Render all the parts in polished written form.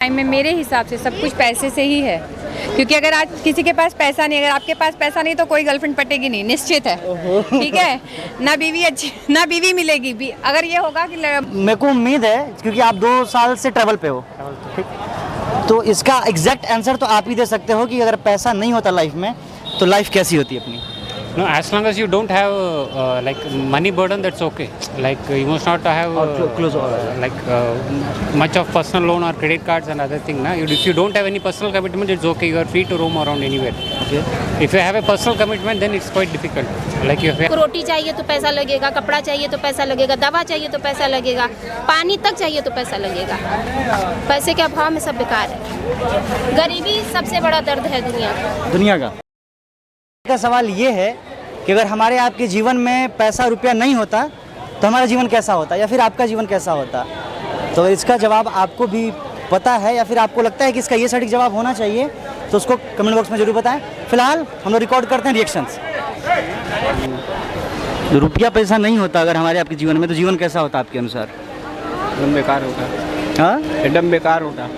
Time में मेरे हिसाब से सब कुछ पैसे से ही है, क्योंकि अगर आज किसी के पास पैसा नहीं, अगर आपके पास पैसा नहीं तो कोई गर्लफ्रेंड पटेगी नहीं, निश्चित है। ठीक है ना, बीवी अच्छी ना बीवी मिलेगी भी, अगर ये होगा कि मेरे को उम्मीद है क्योंकि आप 2 साल से ट्रैवल पे हो, ठीक, तो इसका एग्जैक्ट आंसर तो आप ही दे सकते हो कि अगर पैसा नहीं होता लाइफ में तो लाइफ कैसी होती है अपनी। No, as long as you don't have like money burden, that's okay. Like you must not have much of personal loan or credit cards and other thing. Na? If you don't have any personal commitment, it's okay. You are free to roam around anywhere. Okay. If you have a personal commitment, then it's quite difficult. Like you have रोटी चाहिए तो पैसा लगेगा, कपड़ा चाहिए तो पैसा लगेगा, दवा चाहिए तो पैसा लगेगा, पानी तक चाहिए तो पैसा लगेगा। पैसे के अभाव में सब बेकार है। गरीबी सबसे बड़ा दर्द है दुनिया का सवाल ये है कि अगर हमारे आपके जीवन में पैसा रुपया नहीं होता तो हमारा जीवन कैसा होता या फिर आपका जीवन कैसा होता। तो इसका जवाब आपको भी पता है या फिर आपको लगता है कि इसका ये सटीक जवाब होना चाहिए तो उसको कमेंट बॉक्स में जरूर बताएं। फिलहाल हम लोग रिकॉर्ड करते हैं रिएक्शंस। रुपया पैसा नहीं होता अगर हमारे आपके जीवन में तो जीवन कैसा होता आपके अनुसार? एकदम बेकार होता। हाँ, एकदम बेकार होता।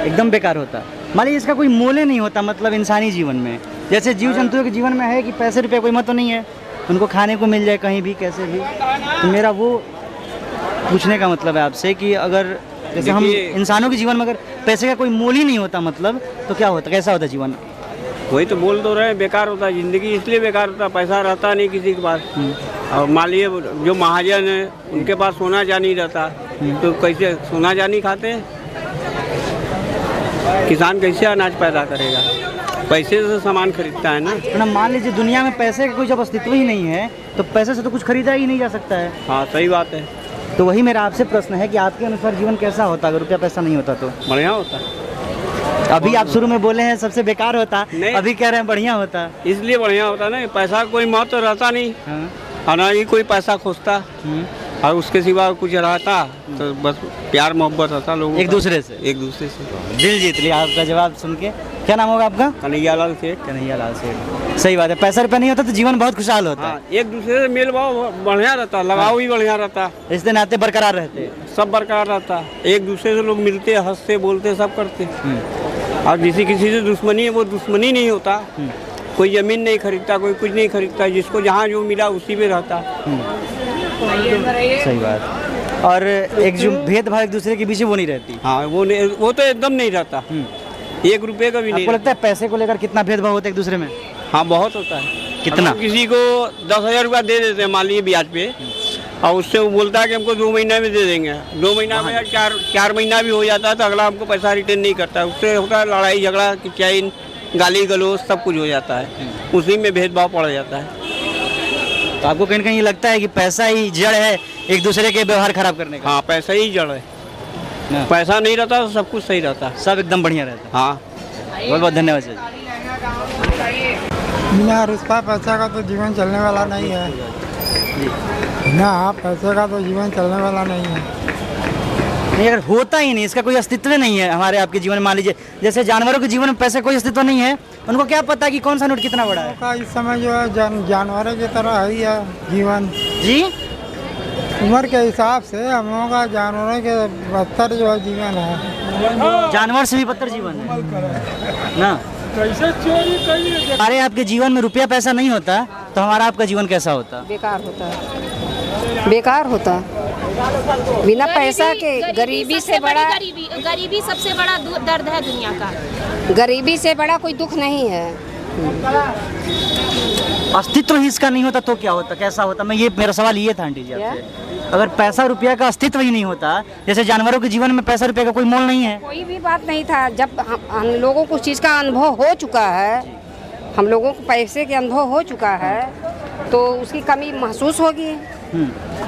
एकदम बेकार होता। मान लीजिए इसका कोई मोल नहीं होता, मतलब इंसानी जीवन में जैसे जीव जंतुओं के जीवन में है कि पैसे रुपये कोई महत्व नहीं है, उनको खाने को मिल जाए कहीं भी कैसे भी। तो मेरा वो पूछने का मतलब है आपसे कि अगर जैसे हम इंसानों के जीवन में अगर पैसे का कोई मोल ही नहीं होता मतलब तो क्या होता, कैसा होता जीवन? वही तो बोल तो रहे हैं, बेकार होता है ज़िंदगी। इसलिए बेकार होता, पैसा रहता नहीं किसी के पास। और मान लीजिए जो महाजन है उनके पास सोना चांदी रहता, तो कैसे सोना चांदी खाते हैं? किसान कैसे अनाज पैदा करेगा? पैसे से सामान खरीदता है ना। मान लीजिए दुनिया में पैसे का कोई जब अस्तित्व ही नहीं है तो पैसे से तो कुछ खरीदा ही नहीं जा सकता है। हाँ, सही बात है। तो वही मेरा आपसे प्रश्न है कि आपके अनुसार जीवन कैसा होता अगर रुपया पैसा नहीं होता तो? बढ़िया होता। अभी आप शुरू में बोले हैं सबसे बेकार होता, अभी कह रहे हैं बढ़िया होता। इसलिए बढ़िया होता ना, पैसा कोई महत्व रहता नहीं। हाँ। ना ही कोई पैसा खोजता और उसके सिवा कुछ रहता तो बस प्यार मोहब्बत रहता लोगों एक दूसरे से दिल जीत लिया। आपका जवाब सुन के क्या नाम होगा आपका? कन्हैयालाल सेठ। कन्हैयालाल सेठ, सही बात है। पैसा रुपया नहीं होता तो जीवन बहुत खुशहाल होता। हाँ, एक दूसरे से मेल भाव बढ़िया रहता, लगाव भी बढ़िया रहता, रिश्ते नाते बरकरार रहते, सब बरकरार रहता। एक दूसरे से लोग मिलते, हंसते, बोलते, सब करते। और किसी से दुश्मनी है वो दुश्मनी नहीं होता। कोई जमीन नहीं खरीदता, कोई कुछ नहीं खरीदता, जिसको जहाँ जो मिला उसी में रहता। सही बात। और एक जो भेदभाव एक दूसरे के बीच वो नहीं रहती। हाँ, वो तो एकदम नहीं रहता। 1 रुपये का भी नहीं। आपको लगता है पैसे को लेकर कितना भेदभाव होता है एक दूसरे में? हाँ, बहुत होता है। कितना? किसी को 10,000 रुपया दे देते हैं मान लीजिए ब्याज पे, और उससे वो बोलता है कि हमको 2 महीना में दे देंगे। 2 महीना में 4 महीना भी हो जाता है तो अगला हमको पैसा रिटर्न नहीं करता है। उससे होता है लड़ाई झगड़ा, किचाइन, गाली गलौज, सब कुछ हो जाता है। उसी में भेदभाव पड़ जाता है। तो आपको कहीं कहीं लगता है कि पैसा ही जड़ है एक दूसरे के व्यवहार खराब करने का? हाँ, पैसा ही जड़ है। पैसा नहीं रहता तो सब कुछ सही रहता, सब एकदम बढ़िया रहता। हाँ, बहुत बहुत धन्यवाद सर। बिना रुपया पैसा का तो जीवन चलने वाला नहीं है। बिना पैसे का तो जीवन चलने वाला नहीं है। नहीं, अगर होता ही नहीं, इसका कोई अस्तित्व नहीं है हमारे आपके जीवन में। मान लीजिए जैसे जानवरों के जीवन में पैसे कोई अस्तित्व नहीं है, उनको क्या पता कि कौन सा नोट कितना बड़ा है? इस समय जो है जानवरों की तरह ही है जीवन जी। उम्र के हिसाब से हम लोगों का जानवरों के बदतर जो है जीवन है। जानवर से भी बदतर जीवन है ना। हमारे आपके जीवन में रुपया पैसा नहीं होता तो हमारा आपका जीवन कैसा होता? बेकार होता, बेकार होता। बिना पैसा के गरीबी से बड़ा, गरीबी सबसे बड़ा दर्द है दुनिया का। गरीबी से बड़ा कोई दुख नहीं है। अस्तित्व ही इसका नहीं होता तो क्या होता, कैसा होता? मेरा सवाल ये था आंटी जी आपसे, अगर पैसा रुपया का अस्तित्व ही नहीं होता, जैसे जानवरों के जीवन में पैसा रुपया का कोई मोल नहीं है, कोई भी बात नहीं था। जब हम लोगों को उस चीज़ का अनुभव हो चुका है, हम लोगों को पैसे के अनुभव हो चुका है तो उसकी कमी महसूस होगी।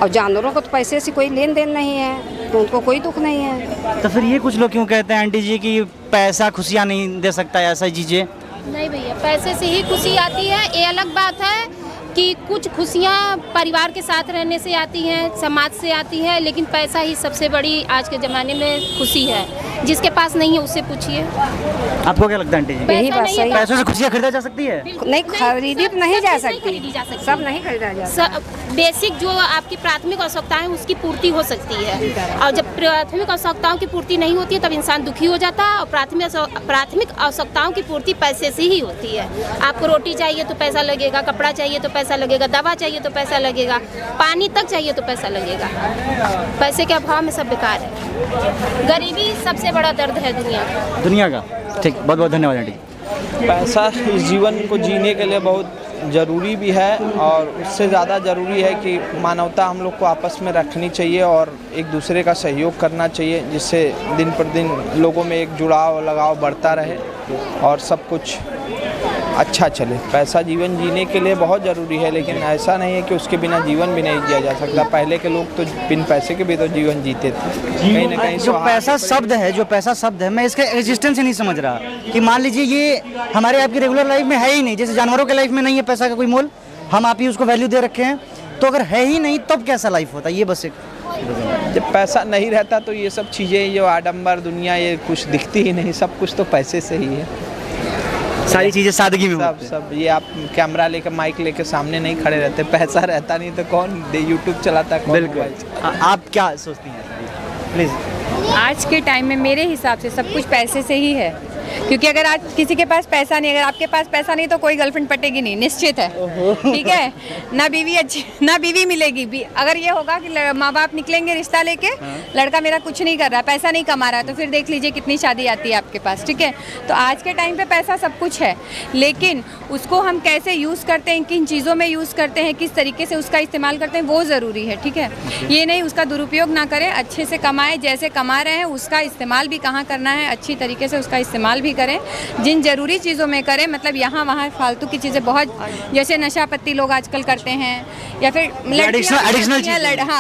और जानवरों को तो पैसे से कोई लेन देन नहीं है तो उनको कोई दुख नहीं है। तो फिर ये कुछ लोग क्यों कहते हैं आंटी जी कि पैसा खुशियाँ नहीं दे सकता है, ऐसा चीज़ें? नहीं भैया, पैसे से ही खुशी आती है। ये अलग बात है कि कुछ खुशियाँ परिवार के साथ रहने से आती हैं, समाज से आती है, लेकिन पैसा ही सबसे बड़ी आज के ज़माने में खुशी है। जिसके पास नहीं है उससे पूछिए। आपको क्या लगता है आंटी जी? यही पैसा बात नहीं सही है है। पैसों से खुशियाँ खरीदा जा सकती है? नहीं खरीदी तो नहीं जा सब नहीं सकती, खरीदी जा सकती। सब नहीं खरीदा जा सकती। बेसिक जो आपकी प्राथमिक आवश्यकताएं उसकी पूर्ति हो सकती है, और जब प्राथमिक आवश्यकताओं की पूर्ति नहीं होती है तब इंसान दुखी हो जाता है। और प्राथमिक आवश्यकताओं की पूर्ति पैसे से ही होती है। आपको रोटी चाहिए तो पैसा लगेगा, कपड़ा चाहिए तो पैसा लगेगा, दवा चाहिए तो पैसा लगेगा, पानी तक चाहिए तो पैसा लगेगा। पैसे के अभाव में सब बेकार है। गरीबी सबसे बड़ा दर्द है दुनिया का। ठीक, बहुत बहुत धन्यवाद आंटी। पैसा इस जीवन को जीने के लिए बहुत ज़रूरी भी है, और उससे ज़्यादा ज़रूरी है कि मानवता हम लोग को आपस में रखनी चाहिए और एक दूसरे का सहयोग करना चाहिए, जिससे दिन पर दिन लोगों में एक जुड़ाव लगाव बढ़ता रहे और सब कुछ अच्छा चले। पैसा जीवन जीने के लिए बहुत ज़रूरी है, लेकिन ऐसा नहीं है कि उसके बिना जीवन भी नहीं जिया जा सकता। पहले के लोग तो बिन पैसे के भी तो जीवन जीते थे। कहीं ना कहीं जो पैसा शब्द है, मैं इसका एग्जिस्टेंस ही नहीं समझ रहा कि मान लीजिए ये हमारे आपकी रेगुलर लाइफ में है ही नहीं, जैसे जानवरों के लाइफ में नहीं है पैसा का कोई मोल, हम आप ही उसको वैल्यू दे रखे हैं, तो अगर है ही नहीं तब कैसा लाइफ होता है? ये बस एक जब पैसा नहीं रहता तो ये सब चीज़ें जो आडंबर दुनिया ये कुछ दिखती ही नहीं, सब कुछ तो पैसे से ही है। सारी चीज़ें सादगी में होती हैं। सब ये आप कैमरा लेकर माइक लेकर सामने नहीं खड़े रहते, पैसा रहता नहीं तो कौन यूट्यूब चलाता है, कौन मोबाइल चलाता है? आप क्या सोचती हैं प्लीज़? आज के टाइम में मेरे हिसाब से सब कुछ पैसे से ही है, क्योंकि अगर आज किसी के पास पैसा नहीं, अगर आपके पास पैसा नहीं तो कोई गर्लफ्रेंड पटेगी नहीं, निश्चित है। ठीक है ना, बीवी अच्छी ना बीवी मिलेगी भी। अगर ये होगा कि माँ बाप निकलेंगे रिश्ता लेके, लड़का मेरा कुछ नहीं कर रहा है, पैसा नहीं कमा रहा है, तो फिर देख लीजिए कितनी शादी आती है आपके पास। ठीक है, तो आज के टाइम पे पैसा सब कुछ है, लेकिन उसको हम कैसे यूज़ करते हैं, किन चीज़ों में यूज़ करते हैं, किस तरीके से उसका इस्तेमाल करते हैं, वो ज़रूरी है। ठीक है, ये नहीं उसका दुरुपयोग ना करें, अच्छे से कमाएं, जैसे कमा रहे हैं उसका इस्तेमाल भी कहाँ करना है, अच्छी तरीके से उसका इस्तेमाल भी करें, जिन ज़रूरी चीज़ों में करें। मतलब यहाँ वहाँ फालतू की चीज़ें बहुत, जैसे नशा पत्ती लोग आजकल करते हैं, या फिर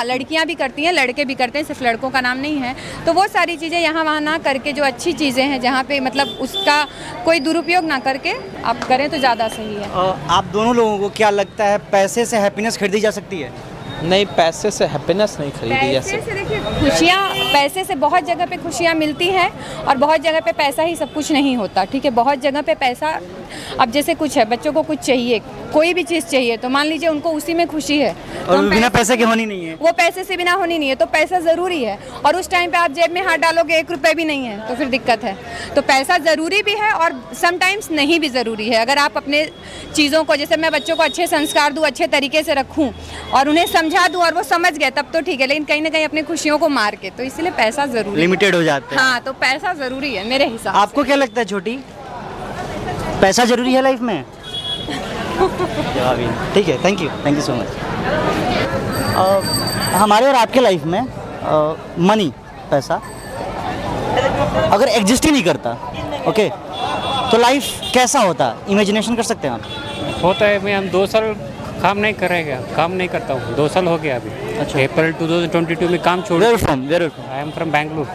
लड़कियाँ भी करती हैं, लड़के भी करते हैं, सिर्फ लड़कों का नाम नहीं है। तो वो सारी चीज़ें यहाँ वहाँ ना करके जो अच्छी चीज़ें हैं, जहाँ पे मतलब उसका कोई दुरुपयोग ना करके आप करें तो ज़्यादा सही है। आप दोनों लोगों को क्या लगता है, पैसे से हैप्पीनेस खरीदी जा सकती है? नहीं, पैसे से हैप्पीनेस नहीं खरीदी जा पैसे सकती। से देखिए, खुशियाँ पैसे से बहुत जगह पे खुशियाँ मिलती हैं, और बहुत जगह पे पैसा ही सब कुछ नहीं होता। ठीक है, बहुत जगह पे पैसा, अब जैसे कुछ है, बच्चों को कुछ चाहिए, कोई भी चीज़ चाहिए, तो मान लीजिए उनको उसी में खुशी है, तो और बिना पैसे के होनी नहीं है, वो पैसे से बिना होनी नहीं है, तो पैसा ज़रूरी है। और उस टाइम पे आप जेब में हाथ डालोगे 1 रुपये भी नहीं है, तो फिर दिक्कत है। तो पैसा ज़रूरी भी है और समटाइम्स नहीं भी ज़रूरी है। अगर आप अपने चीज़ों को, जैसे मैं बच्चों को अच्छे संस्कार दूँ, अच्छे तरीके से रखूँ और उन्हें समझा दूँ और वो समझ गए, तब तो ठीक है, लेकिन कहीं ना कहीं अपनी खुशियों को मार के, तो इसलिए पैसा ज़रूरी, लिमिटेड हो जाते हैं। हाँ, तो पैसा ज़रूरी है मेरे हिसाब से। आपको क्या लगता है छोटी, पैसा जरूरी है लाइफ में? ठीक है, थैंक यू सो मच। हमारे और आपके लाइफ में मनी, पैसा अगर एग्जिस्ट ही नहीं करता, ओके, तो लाइफ कैसा होता? इमेजिनेशन कर सकते हैं आप? होता है, मैं हम 2 साल काम नहीं करता हूँ, 2 साल हो गया अभी। अच्छा। अप्रैल 2022 में काम छोड़। Where from? I am from Bangalore.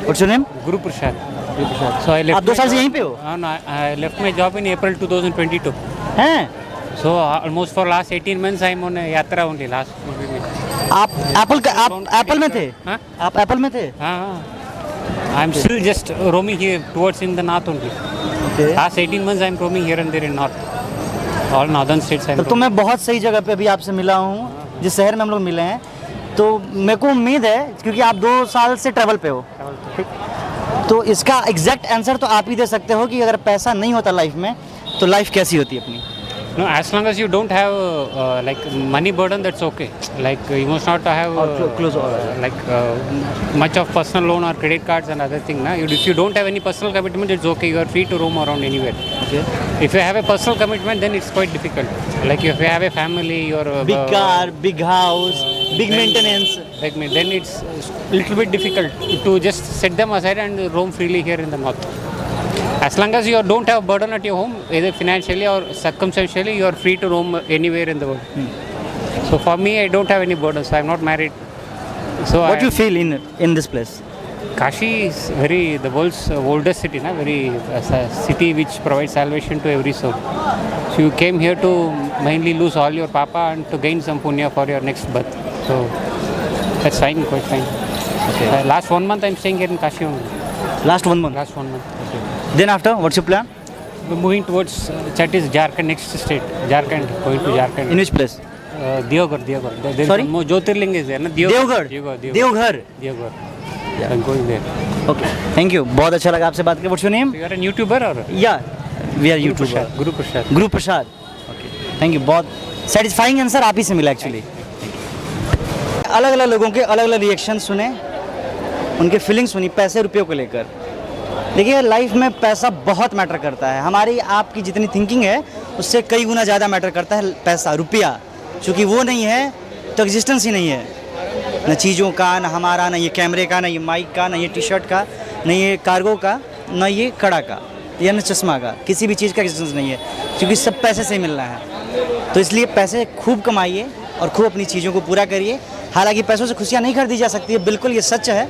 What's your name? Guru Prasad. So I left. आप 2 साल से यहीं पे हो? No, I left my job in April 2022. हैं? So almost for last 18 months I am on a yatra only last. आप एप्पल में थे? हाँ? आप एप्पल में थे? हाँ। I am still just roaming here towards in the north only. Okay. Last 18 months I am roaming here and there in north. All northern states I am. तो मैं बहुत सही जगह पे अभी आपसे मिला हूँ, जिस शहर में हम लोग मिले हैं, तो मेरे को उम्मीद है, क्योंकि आप 2 साल से ट्रैवल पे हो, तो इसका एग्जैक्ट आंसर तो आप ही दे सकते हो कि अगर पैसा नहीं होता लाइफ में तो लाइफ कैसी होती है अपनी? No, as long as you don't have like money burden, that's okay. Like you must not have much of personal loan or credit cards and other thing. Na? If you don't have any personal commitment, it's okay. You are free to roam around anywhere. Okay. If you have a personal commitment, then it's quite difficult. Like if you have a family or Big car, big house, big maintenance. Like me, then it's little bit difficult to just set them aside and roam freely here in the north. As long as you don't have burden at your home, either financially or circumstantially, you are free to roam anywhere in the world. So for me, I don't have any burden. So I'm not married. So What you feel in this place? Kashi is the world's oldest city, na? A city which provides salvation to every soul. So you came here to mainly lose all your papa and to gain some punya for your next birth. So that's fine, quite fine. Okay. Last 1 month I'm staying here in Kashi only. Last 1 month. Last 1 month. Okay. Then after, what's your plan? We're moving towards that is Jharkhand, next state. Jharkhand, going to Jharkhand. In which place? Deoghar. There is Sorry? some more Jyotirling is there, na? Deoghar. Deoghar. Yeah. I'm going there. Okay. Thank you. बहुत अच्छा लगा आपसे बात करके। What's your name? You are a YouTuber or? Yeah, we are YouTuber. Guru Prasad. Guru Prasad. Okay. Thank you. बहुत satisfying answer आप ही से मिला एक्चुअली। अलग अलग लोगों के अलग अलग रिएक्शन सुने, उनके फीलिंग्स सुनी पैसे रुपयों को लेकर। देखिए लाइफ में पैसा बहुत मैटर करता है। हमारी आपकी जितनी थिंकिंग है उससे कई गुना ज़्यादा मैटर करता है पैसा, रुपया। चूँकि वो नहीं है तो एग्जिस्टेंस ही नहीं है, न चीज़ों का, न हमारा, न ये कैमरे का, न ये माइक का, न ये टी शर्ट का, न ये कार्गो का, न ये कड़ा का या न चश्मा का, किसी भी चीज़ का एग्जिस्टेंस नहीं है, क्योंकि सब पैसे से ही मिलना है। तो इसलिए पैसे खूब कमाइए और खूब अपनी चीज़ों को पूरा करिए। हालांकि पैसों से खुशियाँ नहीं खरीदी जा सकती है, बिल्कुल ये सच है।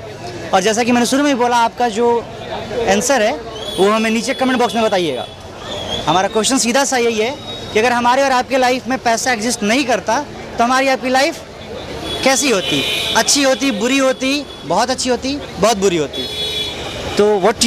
और जैसा कि मैंने शुरू में ही बोला, आपका जो आंसर है वो हमें नीचे कमेंट बॉक्स में बताइएगा। हमारा क्वेश्चन सीधा सा यही है कि अगर हमारे और आपके लाइफ में पैसा एग्जिस्ट नहीं करता तो हमारी आपकी लाइफ कैसी होती? अच्छी होती, बुरी होती, बहुत अच्छी होती, बहुत बुरी होती? तो व्हाट